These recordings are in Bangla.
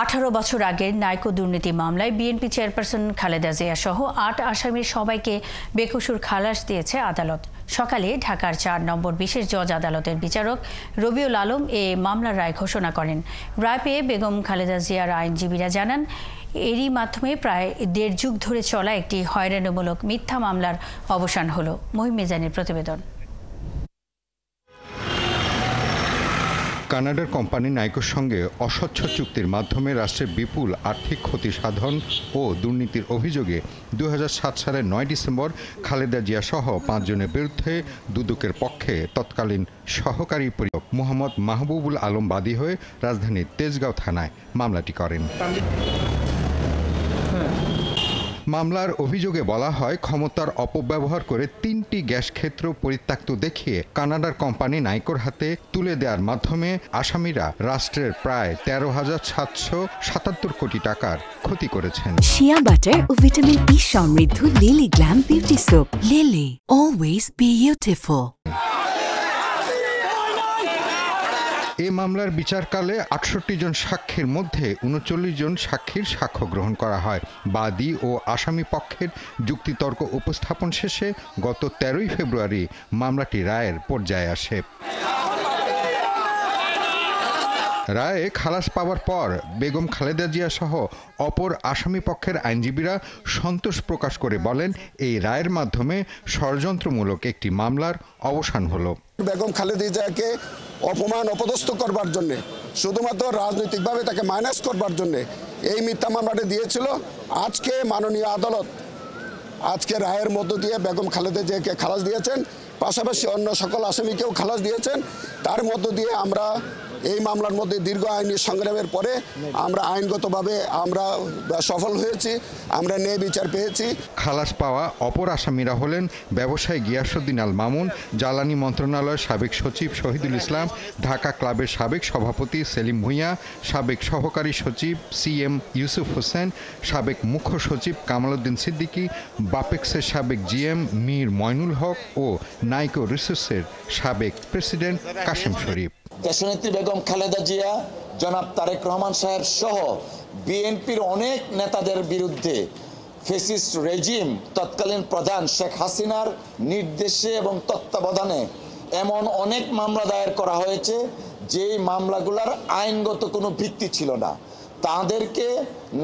18 বছর আগের নাইকো দুর্নীতি মামলায় বিএনপি চেয়ারপারসন খালেদা জিয়া সহ 8 আসামির সবাইকে বেকসুর খালাস দিয়েছে আদালত। সকালে ঢাকার 4 নম্বর বিশেষ জজ আদালতের বিচারক রবিউল আলম এ মামলার রায় ঘোষণা করেন। রায় পেয়ে বেগম খালেদা জিয়ার আইনজীবীরা জানান, এরই মাধ্যমে প্রায় 1.5 যুগ ধরে চলা একটি হয়রানিমূলক মিথ্যা মামলার অবসান হলো। মহিম মিজানের প্রতিবেদন। কানাডার কোম্পানি নাইকোর সঙ্গে অস্বচ্ছ চুক্তির মাধ্যমে রাষ্ট্রের বিপুল আর্থিক ক্ষতি সাধন ও দুর্নীতির অভিযোগে 2007 সালের 9 ডিসেম্বর খালেদা জিয়া সহ 5 জনের বিরুদ্ধে দুদকের পক্ষে তৎকালীন সহকারী পরিচালক মোহাম্মদ মাহবুবুল আলম বাদী হয়ে রাজধানীর তেজগাঁও থানায় মামলাটি করেন। মামলার অভিযোগে বলা হয়, ক্ষমতার অপব্যবহার করে 3টি গ্যাস ক্ষেত্র পরিত্যক্ত দেখিয়ে কানাডার কোম্পানি নাইকোর হাতে তুলে দেওয়ার মাধ্যমে আসামিরা রাষ্ট্রের প্রায় 13,777 কোটি টাকার ক্ষতি করেছেন। শিয়া বাটার ও ভিটামিন ই সমৃদ্ধ Lily glam beauty soap. Lily, always beautiful. এ মামলার বিচারকালে 68 জন সাক্ষীর মধ্যে 39 জন সাক্ষীর সাক্ষ্য গ্রহণ করা হয়। বাদী ও আসামি পক্ষের যুক্তিতর্ক উপস্থাপন শেষে গত 13ই ফেব্রুয়ারি মামলাটি রায়ের পর্যায়ে আসে। রায়ে খালাস পাওয়ার পর বেগম খালেদা জিয়া সহ অপর আসামি পক্ষের আইনজীবীরা সন্তোষ প্রকাশ করে বলেন, এই রায়ের মাধ্যমে ষড়যন্ত্রমূলক একটি মামলার অবসান হলো। বেগম খালেদা জিয়াকে অপমান অপদস্থ করবার জন্য, শুধুমাত্র রাজনৈতিকভাবে তাকে মাইনাস করবার জন্য এই মিথ্যা মামলাটি দিয়েছিল। আজকে মাননীয় আদালত আজকে রায়ের মধ্য দিয়ে বেগম খালেদা জিয়াকে খালাস দিয়েছেন, পাশাপাশি অন্য সকল আসামিকেও খালাস দিয়েছেন। তার মধ্য দিয়ে আমরা এই মামলার মধ্যে দীর্ঘ আইনি সংগ্রামের পরে আমরা আইনগতভাবে আমরা সফল হয়েছি, আমরা ন্যায় বিচার পেয়েছি। খালাস পাওয়া অপর আসামিরা হলেন ব্যবসায়ী গিয়াসউদ্দিন আল মামুন, জ্বালানি মন্ত্রণালয়ের সাবেক সচিব শহীদুল ইসলাম, ঢাকা ক্লাবের সাবেক সভাপতি সেলিম ভূঁইয়া, সাবেক সহকারী সচিব CM ইউসুফ হোসেন, সাবেক মুখ্য সচিব কামাল উদ্দিন সিদ্দিকী, বাপেক্সের সাবেক GM মীর ময়নুল হক ও নাইকো রিসোর্সের সাবেক প্রেসিডেন্ট কাশেম শরীফ। দেশনেত্রী বেগম খালেদা জিয়া, জনাব তারেক রহমান সাহেব সহ বিএনপির অনেক নেতাদের বিরুদ্ধে ফ্যাসিস্ট রেজিম তৎকালীন প্রধান শেখ হাসিনার নির্দেশে এবং তত্ত্বাবধানে এমন অনেক মামলা দায়ের করা হয়েছে যেই মামলাগুলোর আইনগত কোনো ভিত্তি ছিল না। তাদেরকে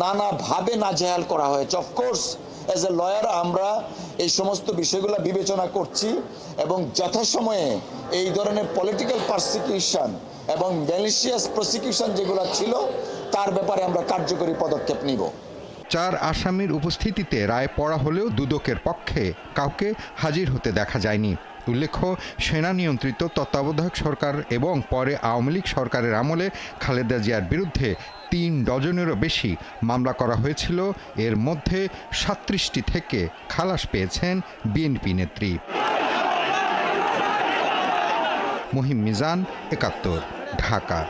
নানাভাবে নাজেহাল করা হয়েছে। অফকোর্স অ্যাজ এ লয়ার আমরা এই সমস্ত বিষয়গুলো বিবেচনা করছি এবং যথাসময়ে এই ধরনের পলিটিক্যাল পারসিকিউশন এবং ম্যালিশিয়াস প্রসিকিউশন যেগুলো ছিল তার ব্যাপারে আমরা কার্যকরী পদক্ষেপ নিব। 4 আসামির উপস্থিতিতে রায় পড়া হলেও দুদকের পক্ষে কাউকে হাজির হতে দেখা যায়নি। উল্লেখ্য, সেনা নিয়ন্ত্রিত তত্ত্বাবধায়ক সরকার এবং পরে আওয়ামী লীগ সরকারের আমলে খালেদা জিয়ার বিরুদ্ধে 3 ডজনেরও বেশি মামলা করা হয়েছিল। এর মধ্যে 37টি থেকে খালাস পেয়েছেন বিএনপি নেত্রী। মহিম মিজান, 71, ঢাকা।